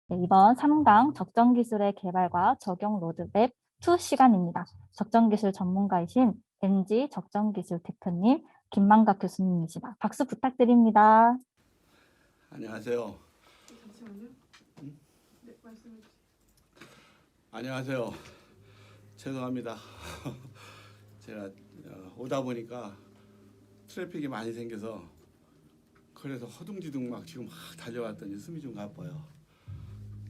네, 이번 3강 적정기술의 개발과 적용 로드맵 2 시간입니다. 적정기술 전문가이신 MG 적정기술 대표님 김만각 교수님이시다. 박수 부탁드립니다. 안녕하세요. 잠시만요. 네, 말씀해 주세요. 안녕하세요. 죄송합니다. 제가 오다 보니까 트래픽이 많이 생겨서 그래서 허둥지둥 막 지금 막 달려왔더니 숨이 좀 가빠요.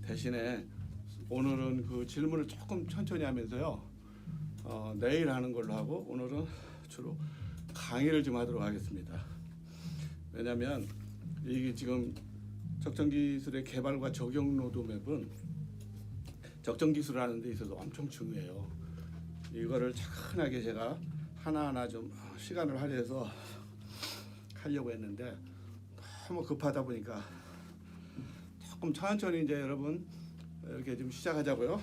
대신에 오늘은 그 질문을 조금 천천히 하면서요. 내일 하는 걸로 하고 오늘은 주로 강의를 좀 하도록 하겠습니다. 왜냐하면 이게 지금 적정기술의 개발과 적용 로드맵은 적정기술을 하는 데 있어서 엄청 중요해요. 이거를 차분하게 제가 하나하나 좀 시간을 할애해서 하려고 했는데 너무 급하다 보니까 조금 천천히 이제 여러분 이렇게 좀 시작하자고요.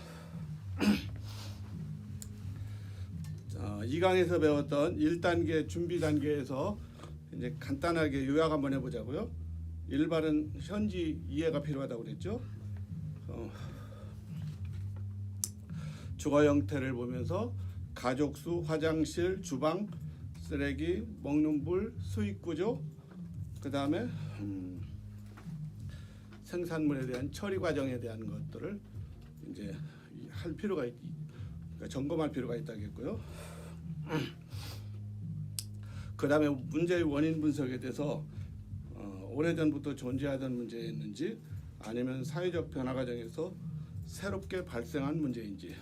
2강에서 배웠던 1단계 준비 단계에서 이제 간단하게 요약 한번 해보자고요. 일반은 현지 이해가 필요하다고 그랬죠. 주거 형태를 보면서 가족수, 화장실, 주방, 쓰레기, 먹는 물, 수익 구조, 그 다음에 생산물에 대한 처리 과정에 대한 것들을 이제 할 필요가 그러니까 점검할 필요가 있다겠고요. 그 다음에 문제의 원인 분석에 대해서 오래전부터 존재하던 문제였는지 아니면 사회적 변화 과정에서 새롭게 발생한 문제인지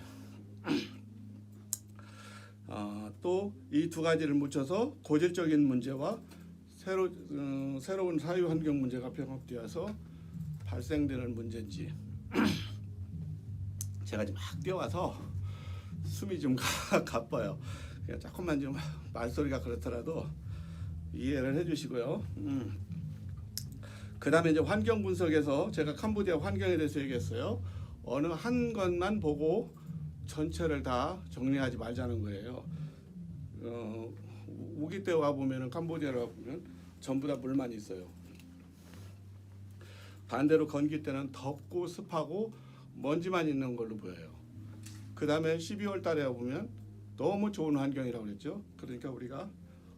또 이 두 가지를 묻혀서 고질적인 문제와 새로운 사회 환경 문제가 병합되어서 발생되는 문제인지 제가 지금 막 뛰어와서 숨이 좀 가빠요. 그냥 조금만 좀 말소리가 그렇더라도 이해를 해주시고요. 그 다음에 이제 환경 분석에서 제가 캄보디아 환경에 대해서 얘기했어요. 어느 한 것만 보고 전체를 다 정리하지 말자는 거예요. 우기 때 와 보면은 캄보디아로 와 보면 전부 다 물만 있어요. 반대로 건기 때는 덥고 습하고 먼지만 있는 걸로 보여요. 그 다음에 12월 달에 와 보면 너무 좋은 환경이라고 그랬죠. 그러니까 우리가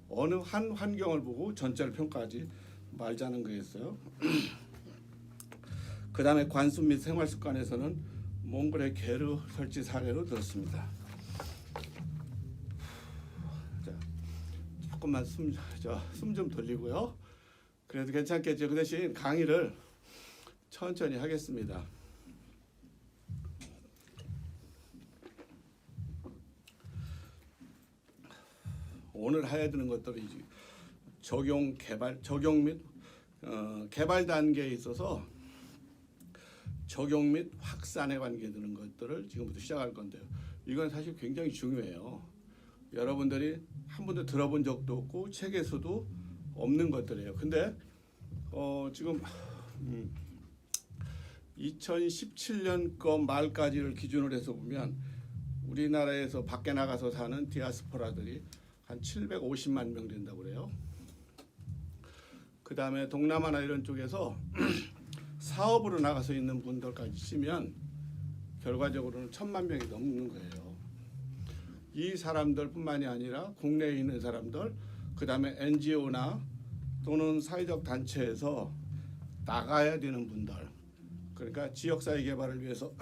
어느 한 환경을 보고 전체를 평가하지 말자는 거였어요. 그 다음에 관습 및 생활 습관에서는 몽골의 게르 설치 사례로 들었습니다. 자, 조금만 숨 좀 돌리고요. 그래도 괜찮겠죠. 그 대신 강의를 천천히 하겠습니다. 오늘 해야 되는 것들이 적용 및 개발 단계에 있어서 적용 및 확산에 관계되는 것들을 지금부터 시작할 건데요. 이건 사실 굉장히 중요해요. 여러분들이 한 번도 들어본 적도 없고 책에서도 없는 것들이에요. 근데 지금 2017년 거 말까지를 기준으로 해서 보면 우리나라에서 밖에 나가서 사는 디아스포라들이 한 750만 명 된다고 그래요. 그 다음에 동남아나 이런 쪽에서 사업으로 나가서 있는 분들까지 치면 결과적으로는 1000만 명이 넘는 거예요. 이 사람들뿐만이 아니라 국내에 있는 사람들, 그 다음에 NGO나 또는 사회적 단체에서 나가야 되는 분들, 그러니까 지역사회 개발을 위해서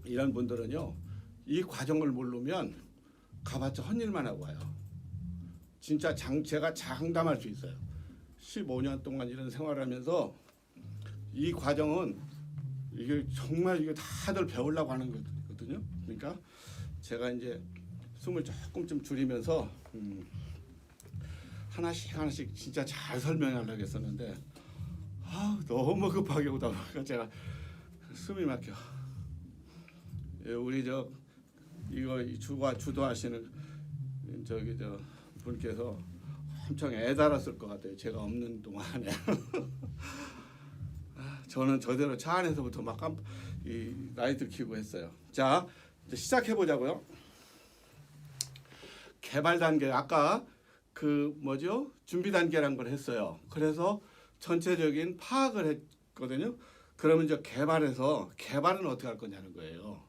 이런 분들은요, 이 과정을 모르면 가봤자 헛일만 하고 와요. 진짜 제가 장담할 수 있어요. 15년 동안 이런 생활을 하면서 이 과정은 이게 정말 이게 다들 배우려고 하는 거거든요. 그러니까 제가 이제 숨을 조금 좀 줄이면서 하나씩 진짜 잘 설명하려고 했었는데 너무 급하게 오다 보니까 제가 숨이 막혀. 우리 이거 주도하시는 분께서 엄청 애달았을 것 같아요. 제가 없는 동안에. 저는 저대로 차 안에서부터 막 이 라이트 켜고 했어요. 자, 이제 시작해 보자고요. 개발 단계 아까 준비 단계란 걸 했어요. 그래서 전체적인 파악을 했거든요. 그러면 이제 개발은 어떻게 할 거냐는 거예요.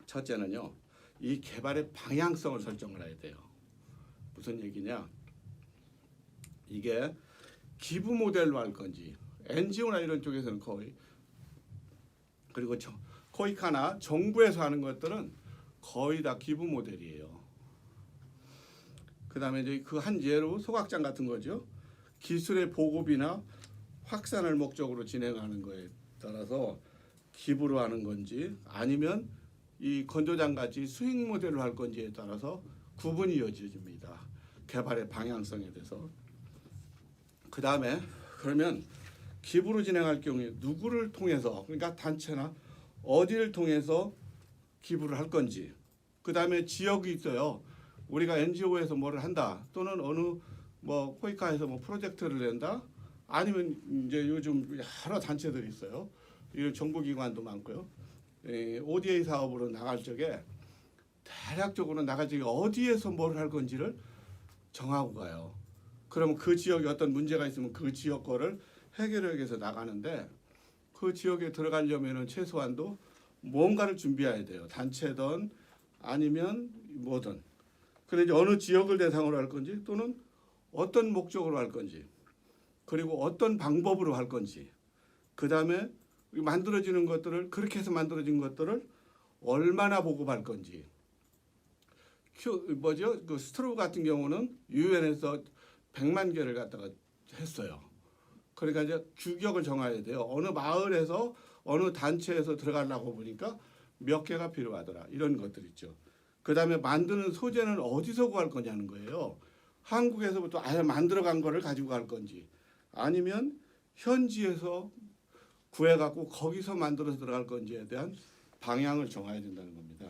첫째는요, 이 개발의 방향성을 설정을 해야 돼요. 무슨 얘기냐? 이게 기부 모델로 할 건지, NGO나 이런 쪽에서는 거의, 그리고 코이카나 정부에서 하는 것들은 거의 다 기부 모델이에요. 그 다음에 이제 그 한 예로 소각장 같은 거죠. 기술의 보급이나 확산을 목적으로 진행하는 거에 따라서 기부로 하는 건지 아니면 이 건조장 같이 수익 모델로 할 건지에 따라서 구분이 이어집니다. 개발의 방향성에 대해서. 그 다음에 그러면 기부로 진행할 경우에 누구를 통해서, 그러니까 단체나 어디를 통해서 기부를 할 건지. 그 다음에 지역이 있어요. 우리가 NGO에서 뭐를 한다, 또는 어느 뭐 코이카에서 뭐 프로젝트를 낸다, 아니면 이제 요즘 여러 단체들이 있어요. 이런 정부기관도 많고요. ODA 사업으로 나갈 적에 대략적으로 나갈 적에 어디에서 뭘 할 건지를 정하고 가요. 그러면 그 지역에 어떤 문제가 있으면 그 지역 거를 해결하기 위해서 나가는데, 그 지역에 들어가려면은 최소한도 뭔가를 준비해야 돼요. 단체든 아니면 뭐든. 그래서 이제 어느 지역을 대상으로 할 건지, 또는 어떤 목적으로 할 건지, 그리고 어떤 방법으로 할 건지, 그 다음에 만들어지는 것들을, 그렇게 해서 만들어진 것들을 얼마나 보급할 건지. 그 스트로브 같은 경우는 유엔에서 100만 개를 갖다가 했어요. 그러니까 이제 규격을 정해야 돼요. 어느 마을에서 어느 단체에서 들어가려고 보니까 몇 개가 필요하더라. 이런 것들 있죠. 그 다음에 만드는 소재는 어디서 구할 거냐는 거예요. 한국에서부터 아예 만들어간 거를 가지고 갈 건지, 아니면 현지에서 구해갖고 거기서 만들어서 들어갈 건지에 대한 방향을 정해야 된다는 겁니다.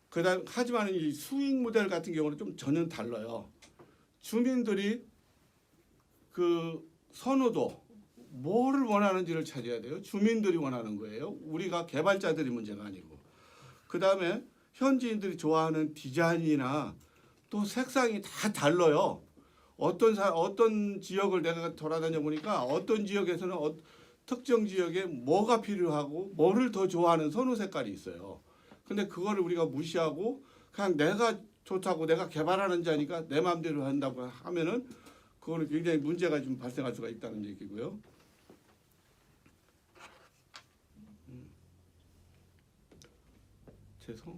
그다음 하지만 이 수익 모델 같은 경우는 좀 전혀 달라요. 주민들이 그 선호도, 뭐를 원하는지를 찾아야 돼요. 주민들이 원하는 거예요. 우리가 개발자들이 문제가 아니고. 그 다음에 현지인들이 좋아하는 디자인이나 또 색상이 다 달라요. 어떤 지역을 내가 돌아다녀 보니까 어떤 지역에서는 특정 지역에 뭐가 필요하고 뭐를 더 좋아하는 선호 색깔이 있어요. 근데 그거를 우리가 무시하고 그냥 내가 좋다고, 내가 개발하는 자니까 내 마음대로 한다고 하면은 그거는 굉장히 문제가 좀 발생할 수가 있다는 얘기고요. 죄송.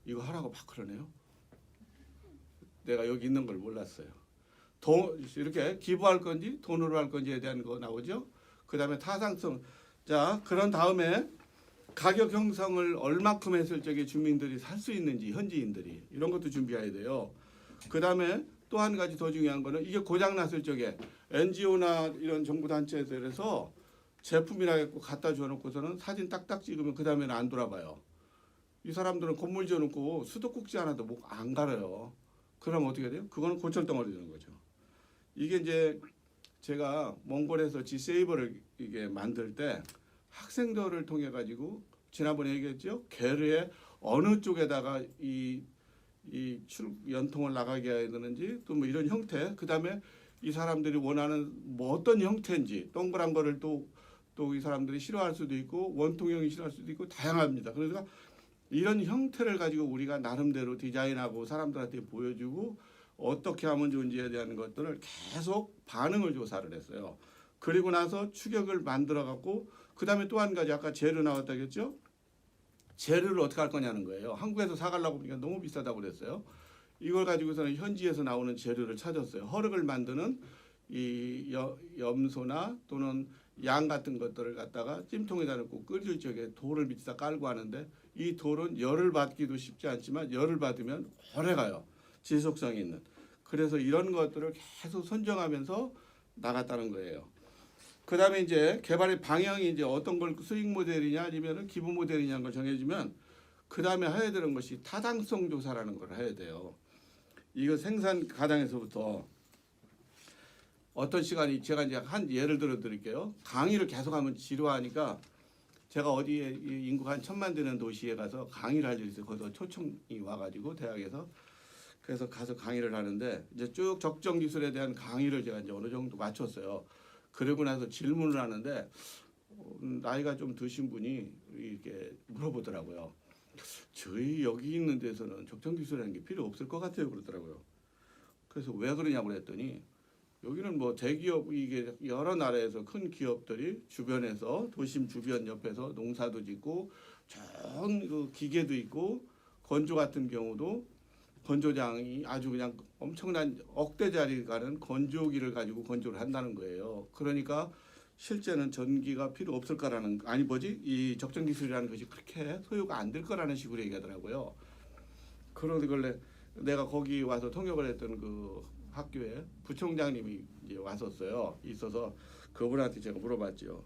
이거 하라고 막 그러네요. 내가 여기 있는 걸 몰랐어요. 이렇게 기부할 건지 돈으로 할 건지에 대한 거 나오죠. 그 다음에 타당성. 자, 그런 다음에 가격 형성을 얼마큼 했을 적에 주민들이 살 수 있는지, 현지인들이 이런 것도 준비해야 돼요. 그 다음에 또 한 가지 더 중요한 거는 이게 고장 났을 적에 NGO나 이런 정부 단체에서 제품이라 해서 갖다 줘놓고서는 사진 딱딱 찍으면 그 다음에는 안 돌아봐요. 이 사람들은 건물 지어놓고 수도꼭지 하나도 안 갈아요. 그럼 어떻게 돼요? 그거는 고철덩어리 되는 거죠. 이게 이제 제가 몽골에서 G세이버를 이게 만들 때 학생들을 통해 가지고 지난번에 얘기했죠. 게르의 어느 쪽에다가 이 연통을 나가게 해야 되는지, 또 뭐 이런 형태, 그 다음에 이 사람들이 원하는 뭐 어떤 형태인지, 동그란 거를 또 이 사람들이 싫어할 수도 있고 원통형이 싫어할 수도 있고 다양합니다. 그래서 이런 형태를 가지고 우리가 나름대로 디자인하고 사람들한테 보여주고 어떻게 하면 좋은지에 대한 것들을 계속 반응을 조사를 했어요. 그리고 나서 추격을 만들어 갖고, 그 다음에 또 한 가지 아까 재료 나왔다겠죠? 재료를 어떻게 할 거냐는 거예요. 한국에서 사가려고 보니까 너무 비싸다고 그랬어요. 이걸 가지고서는 현지에서 나오는 재료를 찾았어요. 허륵을 만드는 이 염소나 또는 양 같은 것들을 갖다가 찜통에다 넣고 끓일 적에 돌을 밑에다 깔고 하는데, 이 돌은 열을 받기도 쉽지 않지만 열을 받으면 오래 가요. 지속성이 있는. 그래서 이런 것들을 계속 선정하면서 나갔다는 거예요. 그 다음에 이제 개발의 방향이 이제 어떤 걸 수익 모델이냐 아니면 기부 모델이냐는 걸 정해주면, 그 다음에 해야 되는 것이 타당성 조사라는 걸 해야 돼요. 이거 생산 가당에서부터 어떤 시간이, 제가 이제 한 예를 들어 드릴게요. 강의를 계속하면 지루하니까 제가 어디에 인구가 한 1000만 되는 도시에 가서 강의를 할 일이 있어요. 거기서 초청이 와가지고 대학에서 그래서 가서 강의를 하는데 이제 쭉 적정 기술에 대한 강의를 제가 이제 어느 정도 마쳤어요. 그러고 나서 질문을 하는데 나이가 좀 드신 분이 이렇게 물어보더라고요. 저희 여기 있는 데서는 적정 기술이라는 게 필요 없을 것 같아요, 그러더라고요. 그래서 왜 그러냐고 그랬더니 여기는 뭐 대기업 이게 여러 나라에서 큰 기업들이 주변에서 도심 주변 옆에서 농사도 짓고 좋은 그 기계도 있고 건조 같은 경우도 건조장이 아주 그냥 엄청난 억대짜리 가는 건조기를 가지고 건조를 한다는 거예요. 그러니까 실제는 전기가 필요 없을 거라는 아니 뭐지 이 적정 기술이라는 것이 그렇게 소요가 안 될 거라는 식으로 얘기하더라고요. 그러길래 내가 거기 와서 통역을 했던 그 학교에 부총장님이 이제 왔었어요. 있어서 그분한테 제가 물어봤죠.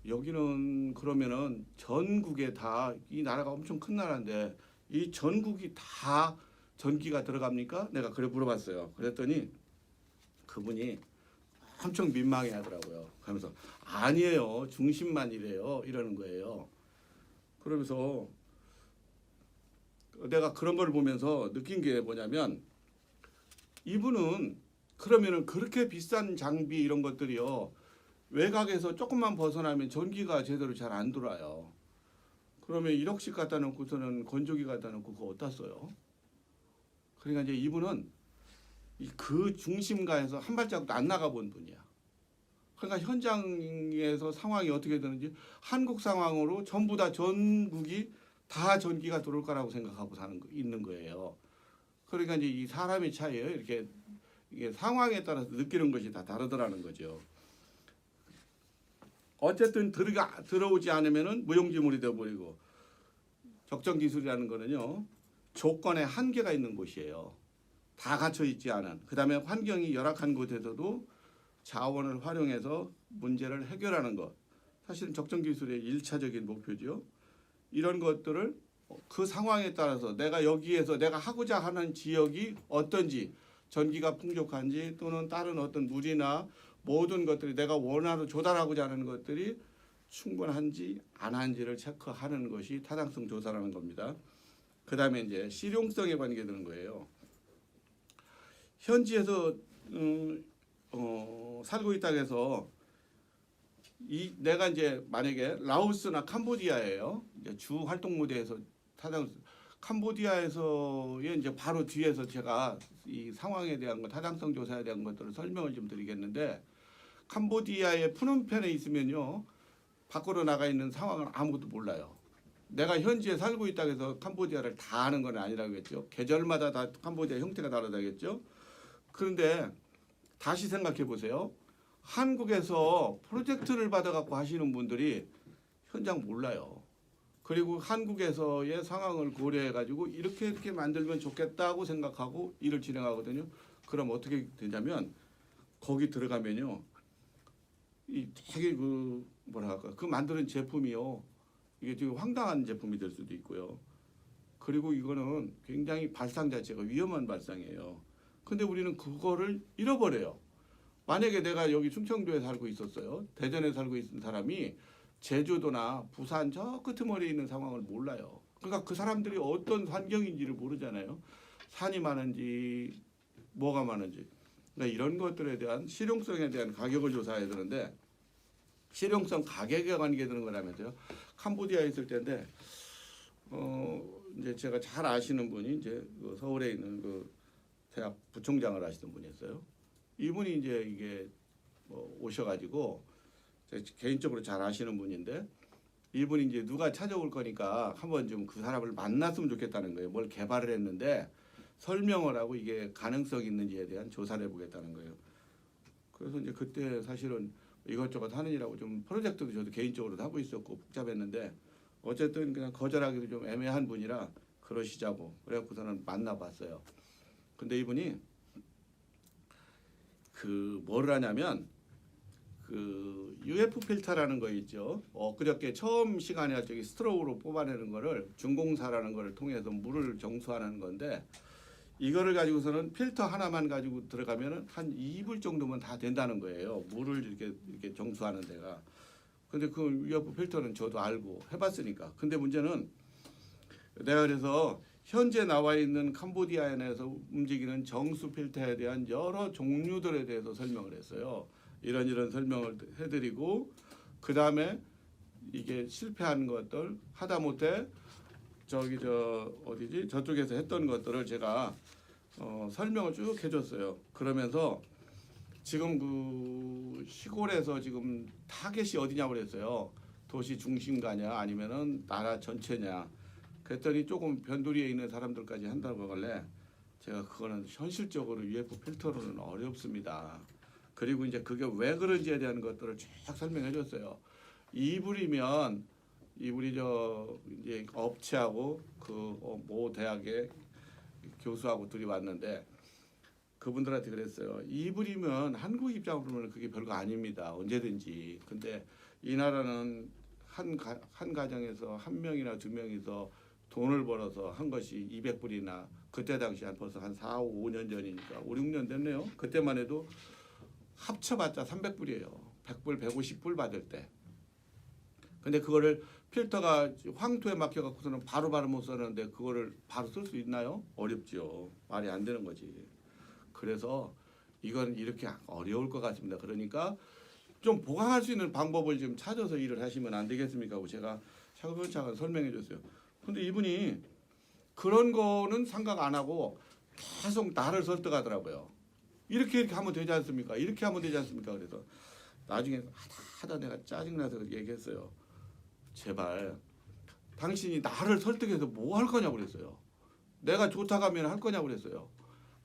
여기는 그러면은 전국에 다 이 나라가 엄청 큰 나라인데 이 전국이 다 전기가 들어갑니까? 내가 그래 물어봤어요. 그랬더니 그분이 엄청 민망해 하더라고요. 그러면서 아니에요. 중심만 이래요. 이러는 거예요. 그러면서 내가 그런 걸 보면서 느낀 게 뭐냐면 이분은 그러면은 그렇게 비싼 장비 이런 것들이요. 외곽에서 조금만 벗어나면 전기가 제대로 잘 안 돌아요. 그러면 1억씩 갖다 놓고서는 건조기 갖다 놓고 그거 어디다 써요? 그러니까 이제 이분은 그 중심가에서 한 발자국도 안 나가본 분이야. 그러니까 현장에서 상황이 어떻게 되는지 한국 상황으로 전부 다 전국이 다 전기가 들어올 거라고 생각하고 있는 거예요. 그러니까 이제 이 사람의 차이예요. 이렇게 이게 상황에 따라서 느끼는 것이 다 다르더라는 거죠. 어쨌든 들어오지 않으면은 무용지물이 되어버리고 적정 기술이라는 거는요 조건에 한계가 있는 곳이에요. 다 갖춰 있지 않은. 그다음에 환경이 열악한 곳에서도 자원을 활용해서 문제를 해결하는 것. 사실은 적정 기술의 1차적인 목표죠. 이런 것들을 그 상황에 따라서 내가 여기에서 내가 하고자 하는 지역이 어떤지 전기가 풍족한지 또는 다른 어떤 물이나 모든 것들이 내가 원하는 조달하고자 하는 것들이 충분한지 안 한지를 체크하는 것이 타당성 조사라는 겁니다. 그 다음에 이제 실용성에 관계되는 거예요. 현지에서 살고 있다고 해서 내가 이제 만약에 라오스나 캄보디아예요. 이제 주 활동 무대에서 캄보디아에서의 이제 바로 뒤에서 제가 이 상황에 대한 것, 타당성 조사에 대한 것들을 설명을 좀 드리겠는데 캄보디아의 푸놈펜에 있으면요 밖으로 나가 있는 상황을 아무것도 몰라요. 내가 현지에 살고 있다고 해서 캄보디아를 다 아는 건 아니라겠죠. 계절마다 다 캄보디아 형태가 다르다겠죠. 그런데 다시 생각해 보세요. 한국에서 프로젝트를 받아갖고 하시는 분들이 현장 몰라요. 그리고 한국에서의 상황을 고려해가지고 이렇게 만들면 좋겠다고 생각하고 일을 진행하거든요. 그럼 어떻게 되냐면 거기 들어가면요, 이 되게 그 뭐랄까 그 만드는 제품이요, 이게 되게 황당한 제품이 될 수도 있고요. 그리고 이거는 굉장히 발상 자체가 위험한 발상이에요. 근데 우리는 그거를 잃어버려요. 만약에 내가 여기 충청도에 살고 있었어요. 대전에 살고 있는 사람이 제주도나 부산 저 끄트머리에 있는 상황을 몰라요. 그러니까 그 사람들이 어떤 환경인지를 모르잖아요. 산이 많은지 뭐가 많은지. 그러니까 이런 것들에 대한 실용성에 대한 가격을 조사해야 되는데 실용성 가격에 관계되는 거라면서요. 캄보디아에 있을 때인데 이제 제가 잘 아시는 분이 이제 그 서울에 있는 그 대학 부총장을 하시던 분이었어요. 이분이 이제 이게 뭐 오셔가지고 개인적으로 잘 아시는 분인데 이분이 이제 누가 찾아올 거니까 한번 좀 그 사람을 만났으면 좋겠다는 거예요. 뭘 개발을 했는데 설명을 하고 이게 가능성 있는지에 대한 조사를 해보겠다는 거예요. 그래서 이제 그때 사실은 이것저것 하느니라고 좀 프로젝트도 저도 개인적으로 하고 있었고 복잡했는데 어쨌든 그냥 거절하기도 좀 애매한 분이라 그러시자고 그래갖고서는 만나봤어요. 근데 이분이 그 뭐를 하냐면 그 UF 필터라는 거 있죠. 그저께 처음 시간에 저기 스트로우로 뽑아내는 거를 중공사라는 거를 통해서 물을 정수하는 건데 이거를 가지고서는 필터 하나만 가지고 들어가면은 한 2불 정도면 다 된다는 거예요. 물을 이렇게 정수하는 데가. 근데 그 UF 필터는 저도 알고 해봤으니까. 근데 문제는 내가 그래서 현재 나와 있는 캄보디아에서 움직이는 정수 필터에 대한 여러 종류들에 대해서 설명을 했어요. 이런 설명을 해드리고 그 다음에 이게 실패한 것들 하다못해 어디지 저쪽에서 했던 것들을 제가 설명을 쭉 해줬어요. 그러면서 지금 그 시골에서 지금 타겟이 어디냐고 그랬어요. 도시 중심가냐 아니면은 나라 전체냐. 그랬더니 조금 변두리에 있는 사람들까지 한다고 하길래 제가 그거는 현실적으로 UFO 필터로는 어렵습니다. 그리고 이제 그게 왜 그런지에 대한 것들을 쭉 설명해 줬어요. 이불이면 이불이 이제 업체하고 그 모 대학의 교수하고 둘이 왔는데 그분들한테 그랬어요. 이불이면 한국 입장으로 보면 그게 별거 아닙니다. 언제든지. 근데 이 나라는 한 가정에서 한 명이나 두 명이서 돈을 벌어서 한 것이 200불이나 그때 당시 한 벌써 한 4, 5년 전이니까 5, 6년 됐네요. 그때만 해도 합쳐봤자 300불이에요. 100불, 150불 받을 때. 근데 그거를 필터가 황토에 막혀갖고서는 바로 못 쓰는데 그거를 바로 쓸 수 있나요? 어렵죠. 말이 안 되는 거지. 그래서 이건 이렇게 어려울 것 같습니다. 그러니까 좀 보강할 수 있는 방법을 좀 찾아서 일을 하시면 안 되겠습니까? 하고 제가 차근차근 설명해 줬어요. 근데 이분이 그런 거는 생각 안 하고 계속 나를 설득하더라고요. 이렇게 하면 되지 않습니까? 이렇게 하면 되지 않습니까? 그래서 나중에 하다 내가 짜증나서 얘기했어요. 제발 당신이 나를 설득해서 뭐 할 거냐고 그랬어요. 내가 좋다고 하면 할 거냐고 그랬어요.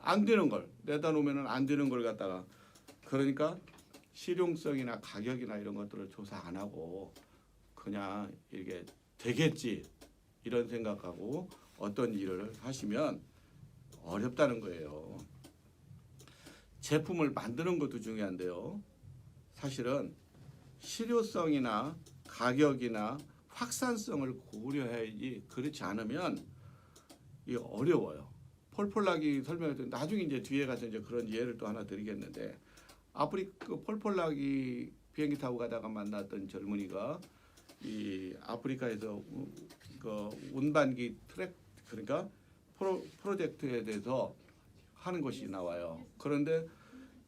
안 되는 걸 내다 놓으면 안 되는 걸 갖다가 그러니까 실용성이나 가격이나 이런 것들을 조사 안 하고 그냥 이게 되겠지 이런 생각하고 어떤 일을 하시면 어렵다는 거예요. 제품을 만드는 것도 중요한데요. 사실은 실효성이나 가격이나 확산성을 고려해야지 그렇지 않으면 이게 어려워요. 폴폴락이 설명했더니 나중에 이제 뒤에 가서 이제 그런 예를 또 하나 드리겠는데 그 폴폴락이 비행기 타고 가다가 만났던 젊은이가 이 아프리카에서 그 운반기 트랙 그러니까 프로젝트에 대해서 하는 것이 나와요. 그런데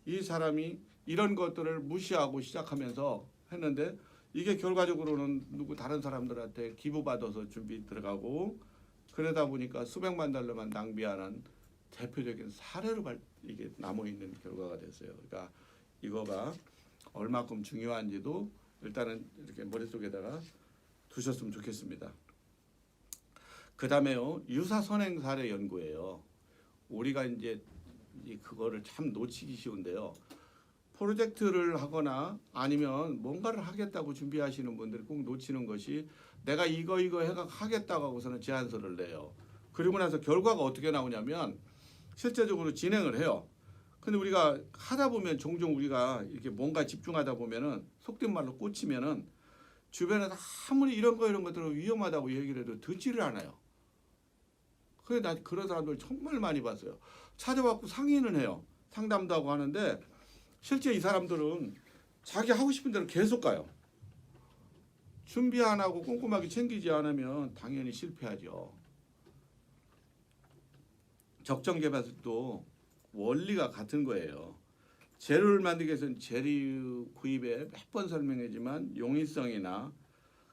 이 사람이 이런 것들을 무시하고 시작하면서 했는데 이게 결과적으로는 다른 사람들한테 기부받아서 준비 들어가고 그러다 보니까 수백만 달러만 낭비하는 대표적인 사례로 이게 남아 있는 결과가 됐어요. 그러니까 이거가 얼마큼 중요한지도 일단은 이렇게 머릿속에다가 두셨으면 좋겠습니다. 그 다음에요. 유사 선행 사례 연구예요. 우리가 이제 그거를 참 놓치기 쉬운데요. 프로젝트를 하거나 아니면 뭔가를 하겠다고 준비하시는 분들이 꼭 놓치는 것이 내가 이거 해가 하겠다고 하고서는 제안서를 내요. 그리고 나서 결과가 어떻게 나오냐면 실제적으로 진행을 해요. 근데 우리가 하다 보면 종종 우리가 이렇게 뭔가 집중하다 보면은 속된 말로 꽂히면은 주변에서 아무리 이런 것들은 위험하다고 얘기를 해도 듣지를 않아요. 그래 나 그런 사람들 정말 많이 봤어요. 찾아갖고 상의는 해요. 상담도 하고 하는데 실제 이 사람들은 자기 하고 싶은 대로 계속 가요. 준비 안 하고 꼼꼼하게 챙기지 않으면 당연히 실패하죠. 적정 개발도 원리가 같은 거예요. 재료를 만들기 위해서는 재료 구입에 몇 번 설명했지만 용이성이나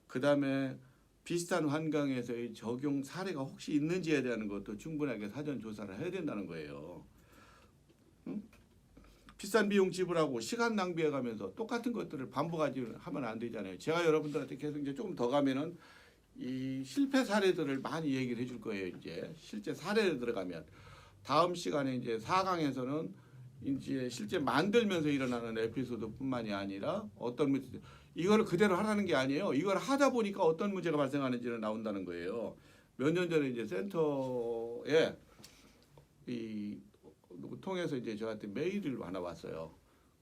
그 다음에 비슷한 환경에서의 적용 사례가 혹시 있는지에 대한 것도 충분하게 사전 조사를 해야 된다는 거예요. 응? 비싼 비용 지불하고 시간 낭비해가면서 똑같은 것들을 반복하지 하면 안 되잖아요. 제가 여러분들한테 계속 이제 조금 더 가면은 이 실패 사례들을 많이 얘기를 해줄 거예요. 이제 실제 사례를 들어가면 다음 시간에 이제 4강에서는 이제 실제 만들면서 일어나는 에피소드뿐만이 아니라 어떤 문제 이거를 그대로 하라는 게 아니에요. 이걸 하다 보니까 어떤 문제가 발생하는지를 나온다는 거예요. 몇 년 전에 이제 센터에 이 통해서 이제 저한테 메일을 하나 왔어요.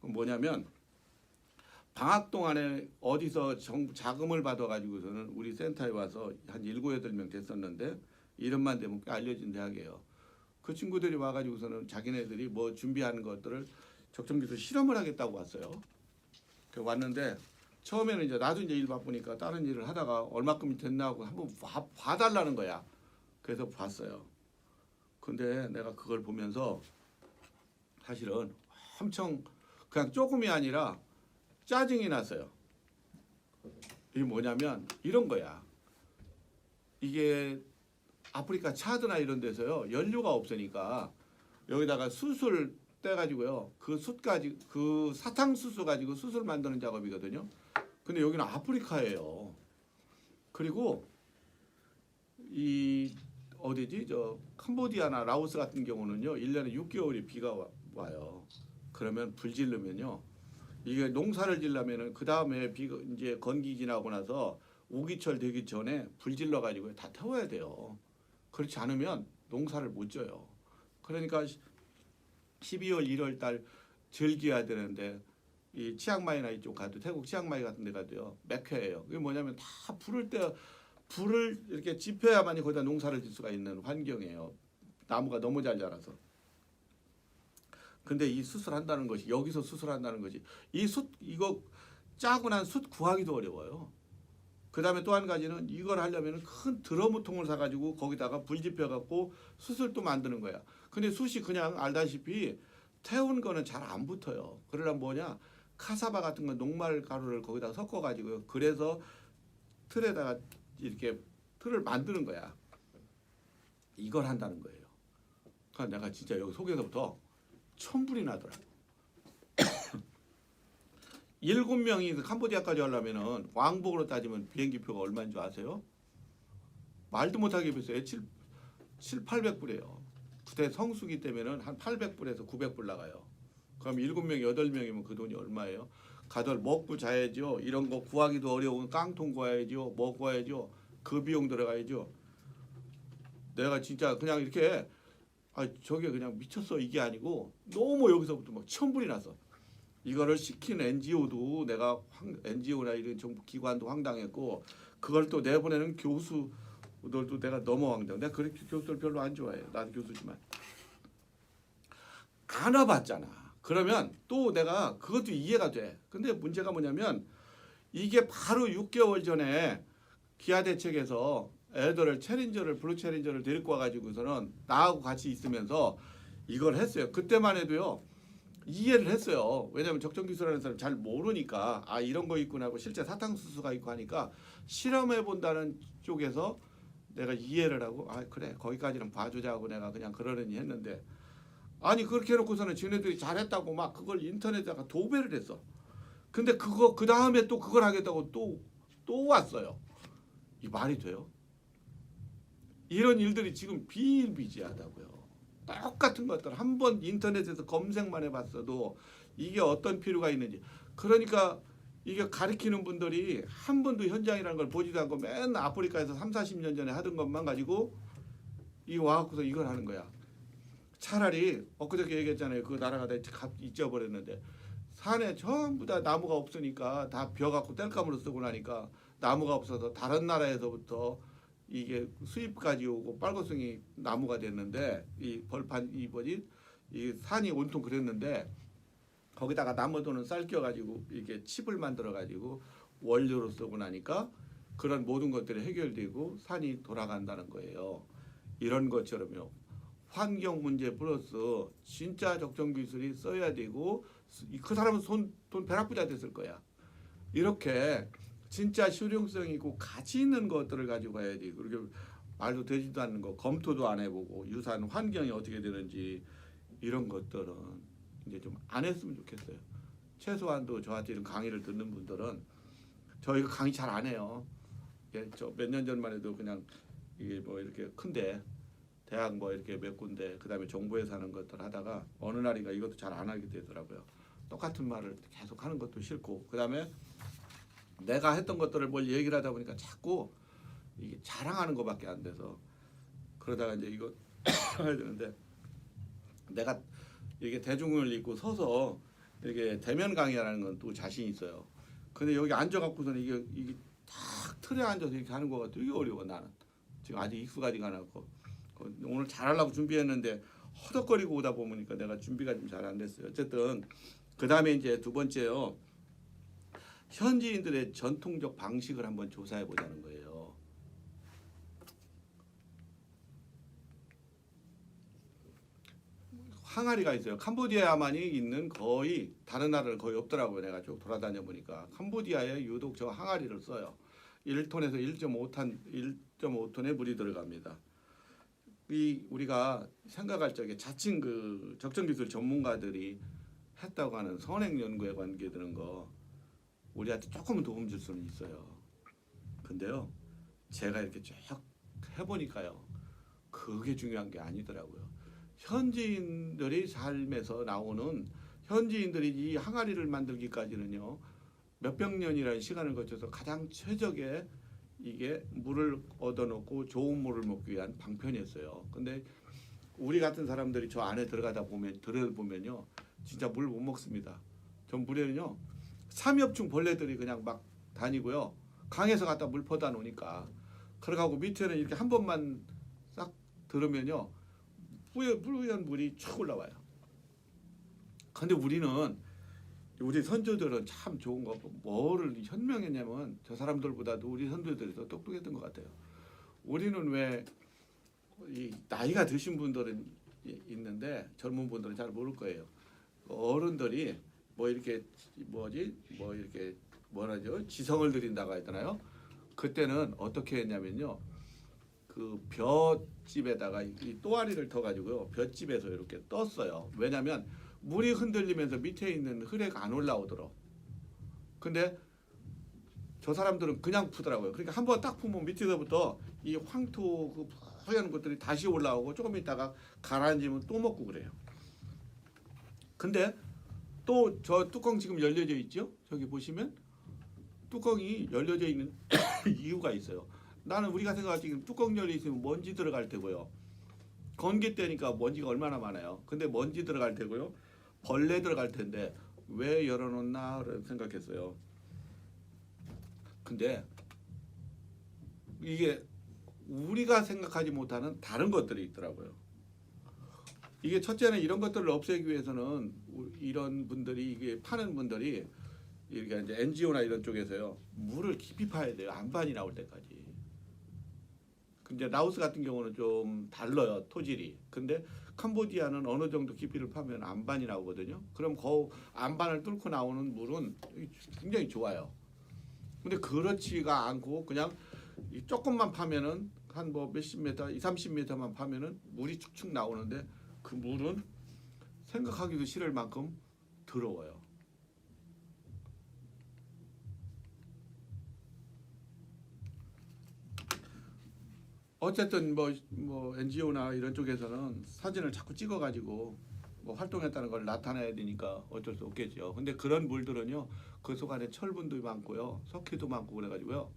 그럼 뭐냐면 방학 동안에 어디서 자금을 받아가지고서는 우리 센터에 와서 한 7, 8명 됐었는데 이름만 대면 꽤 알려진 대학이에요. 그 친구들이 와가지고서는 자기네들이 뭐 준비하는 것들을 적정기술 실험을 하겠다고 왔어요. 왔는데 처음에는 이제 나도 이제 일 바쁘니까 다른 일을 하다가 얼마큼 됐나 하고 한번 봐달라는 거야. 그래서 봤어요. 근데 내가 그걸 보면서 사실은 엄청 그냥 조금이 아니라 짜증이 났어요. 이게 뭐냐면 이런 거야. 이게 아프리카 차드나 이런 데서요 연료가 없으니까 여기다가 숯을 떼가지고요 그 숯까지 그 사탕수수 가지고 숯을 만드는 작업이거든요. 근데 여기는 아프리카예요. 그리고 이 어디지 저 캄보디아나 라오스 같은 경우는요 1년에 6개월이 비가 와요. 그러면 불 지르면요 이게 농사를 지려면은 그 다음에 비가 이제 건기 지나고 나서 우기철 되기 전에 불 질러 가지고 다 태워야 돼요. 그렇지 않으면 농사를 못 져요. 그러니까 12월 1월 달 즐겨야 되는데 이 치앙마이나 이쪽 가도 태국 치앙마이 같은 데 가도요 맥혀예요. 그게 뭐냐면 다 불을 이렇게 지펴야만이 거기다 농사를 질 수가 있는 환경이에요. 나무가 너무 잘 자라서. 근데 이 수술한다는 것이 여기서 수술한다는 것이 이 숯 이거 짜고 난 숯 구하기도 어려워요. 그 다음에 또 한 가지는 이걸 하려면 큰 드러무통을 사가지고 거기다가 불 지펴갖고 숯을 또 만드는 거야. 근데 숯이 그냥 알다시피 태운 거는 잘 안 붙어요. 그러려면 뭐냐 카사바 같은 거 녹말 가루를 거기다 섞어가지고 그래서 틀에다가 이렇게 틀을 만드는 거야. 이걸 한다는 거예요. 그러니까 내가 진짜 여기 속에서부터 천불이 나더라. 7명이 캄보디아까지 하려면은 왕복으로 따지면 비행기표가 얼마인 줄 아세요? 말도 못하게 비싸요. 800불이에요. 그때 성수기 때면은 한 800불에서 900불 나가요. 그럼 7명, 8명이면 그 돈이 얼마예요? 가들 먹고 자야죠. 이런 거 구하기도 어려운 깡통 구해야죠. 뭐 구해야죠. 그 비용 들어가야죠. 내가 진짜 그냥 이렇게 저게 그냥 미쳤어 이게 아니고 너무 여기서부터 막 천불이 났어. 이거를 시킨 NGO도 내가 NGO나 이런 정부 기관도 황당했고 그걸 또 내보내는 교수들도 내가 너무 황당. 내가 그렇게 교수들 별로 안 좋아해. 나도 교수지만 안 와봤잖아. 그러면 또 내가 그것도 이해가 돼. 근데 문제가 뭐냐면 이게 바로 6개월 전에 기아 대책에서 애들을 블루 챌린저를 데리고 와가지고서는 나하고 같이 있으면서 이걸 했어요. 그때만 해도요. 이해를 했어요. 왜냐하면 적정기술하는 사람 잘 모르니까 이런 거 있구나 하고 실제 사탕수수가 있고 하니까 실험해 본다는 쪽에서 내가 이해를 하고 그래 거기까지는 봐주자고 내가 그냥 그러려니 했는데 아니 그렇게 해놓고서는 지네들이 잘했다고 막 그걸 인터넷에다가 도배를 했어. 근데 그 다음에 또 그걸 하겠다고 또 왔어요. 이 말이 돼요? 이런 일들이 지금 비일비재하다고요. 똑같은 것들 한번 인터넷에서 검색만 해봤어도 이게 어떤 필요가 있는지. 그러니까 이게 가리키는 분들이 한 번도 현장이라는 걸 보지도 않고 맨날 아프리카에서 30-40년 전에 하던 것만 가지고 이 와갖고서 이걸 하는 거야. 차라리 엊그저께 얘기했잖아요. 그 나라가 다 잊어버렸는데 산에 전부 다 나무가 없으니까 다 벼갖고 땔감으로 쓰고 나니까 나무가 없어서 다른 나라에서부터 이게 수입까지 오고 빨고송이 나무가 됐는데 이 벌판 이 산이 온통 그랬는데 거기다가 나무도는 쌀겨 가지고 이게 칩을 만들어 가지고 원료로 쓰고 나니까 그런 모든 것들이 해결되고 산이 돌아간다는 거예요. 이런 것처럼요. 환경 문제 플러스 진짜 적정 기술이 써야 되고 그 사람은 돈 벼락부자 됐을 거야. 이렇게 진짜 실용성 있고 가치 있는 것들을 가지고 가야지. 그렇게 말도 되지도 않는 거 검토도 안 해보고 유산 환경이 어떻게 되는지 이런 것들은 이제 좀 안 했으면 좋겠어요. 최소한도 저한테 이런 강의를 듣는 분들은 저희가 강의 잘 안 해요. 저 몇 년 전만 해도 그냥 이게 뭐 이렇게 큰데 대학 뭐 이렇게 몇 군데 그다음에 정부에서 하는 것들 하다가 어느 날인가 이것도 잘 안 하게 되더라고요. 똑같은 말을 계속 하는 것도 싫고 그다음에 내가 했던 것들을 뭘 얘기를 하다 보니까 자꾸 이게 자랑하는 것밖에 안 돼서 그러다가 이제 이거 해야 되는데 내가 이게 대중을 입고 서서 이렇게 대면 강의하는 건 또 자신 있어요. 근데 여기 앉아갖고서는 이게 딱 틀에 앉아서 이렇게 하는 거가 되게 어려워. 나는 지금 아직 익숙하지가 않고 오늘 잘하려고 준비했는데 허덕거리고 오다 보니까 내가 준비가 좀 잘 안 됐어요. 어쨌든 그 다음에 이제 두 번째요. 현지인들의 전통적 방식을 한번 조사해 보자는 거예요. 항아리가 있어요. 캄보디아만이 있는 거의 다른 나라는 거의 없더라고요. 내가 쭉 돌아다녀 보니까 캄보디아에 유독 저 항아리를 써요. 1톤에서 1.5톤의 물이 들어갑니다. 이 우리가 생각할 적에 자칭 그 적정기술 전문가들이 했다고 하는 선행 연구에 관계되는 거 우리한테 조금은 도움 줄 수는 있어요. 근데요, 제가 이렇게 쭉 해보니까요, 그게 중요한 게 아니더라고요. 현지인들이 삶에서 나오는 현지인들이 이 항아리를 만들기까지는요, 몇백 년이라는 시간을 거쳐서 가장 최적의 이게 물을 얻어놓고 좋은 물을 먹기 위한 방편이었어요. 근데 우리 같은 사람들이 저 안에 들어보면요, 진짜 물 못 먹습니다. 전 물에는요, 삼엽충 벌레들이 그냥 막 다니고요. 강에서 갖다 물 퍼다 놓으니까. 그래가고 밑에는 이렇게 한 번만 싹 들으면요, 뿌연 물이 쭉 올라와요. 근데 우리 선조들은 참 좋은 거 뭐를 현명했냐면 저 사람들보다도 우리 선조들이 더 똑똑했던 것 같아요. 우리는 왜 이 나이가 드신 분들은 있는데 젊은 분들은 잘 모를 거예요. 어른들이 뭐 이렇게 이렇게 뭐라죠? 지성을 드린다고 하잖아요. 그때는 어떻게 했냐면요. 그 볏집에다가 이 또아리를 터가지고요. 볏집에서 이렇게 떴어요. 왜냐하면 물이 흔들리면서 밑에 있는 흐레가 안 올라오도록. 근데 저 사람들은 그냥 푸더라고요. 그러니까 한번 딱 푸면 밑에서부터 이 황토 그 하얀 것들이 다시 올라오고 조금 있다가 가라앉으면 또 먹고 그래요. 근데 또 저 뚜껑 지금 열려져 있죠? 저기 보시면 뚜껑이 열려져 있는 이유가 있어요. 나는 우리가 생각할 때 지금 뚜껑 열려 있으면 먼지 들어갈 테고요. 건기 때니까 먼지가 얼마나 많아요. 근데 먼지 들어갈 테고요. 벌레 들어갈 텐데 왜 열어놓나 생각했어요. 근데 이게 우리가 생각하지 못하는 다른 것들이 있더라고요. 이게 첫째는 이런 것들을 없애기 위해서는 이런 분들이 이게 파는 분들이 이렇게 이제 NGO나 이런 쪽에서요 물을 깊이 파야 돼요. 안반이 나올 때까지. 근데 라오스 같은 경우는 좀 달라요 토질이. 근데 캄보디아는 어느 정도 깊이를 파면 안반이 나오거든요. 그럼 그 안반을 뚫고 나오는 물은 굉장히 좋아요. 근데 그렇지가 않고 그냥 조금만 파면은 한 뭐 몇십 미터, 30m만 파면은 물이 축축 나오는데 그 물은 생각하기도 싫을 만큼 더러워요. 어쨌든 뭐 NGO나 이런 쪽에서는 사진을 자꾸 찍어가지고 뭐 활동했다는 걸 나타내야 되니까 어쩔 수 없겠죠. 근데 그런 물들은요 그 속 안에 철분도 많고요, 석회도 많고 그래가지고요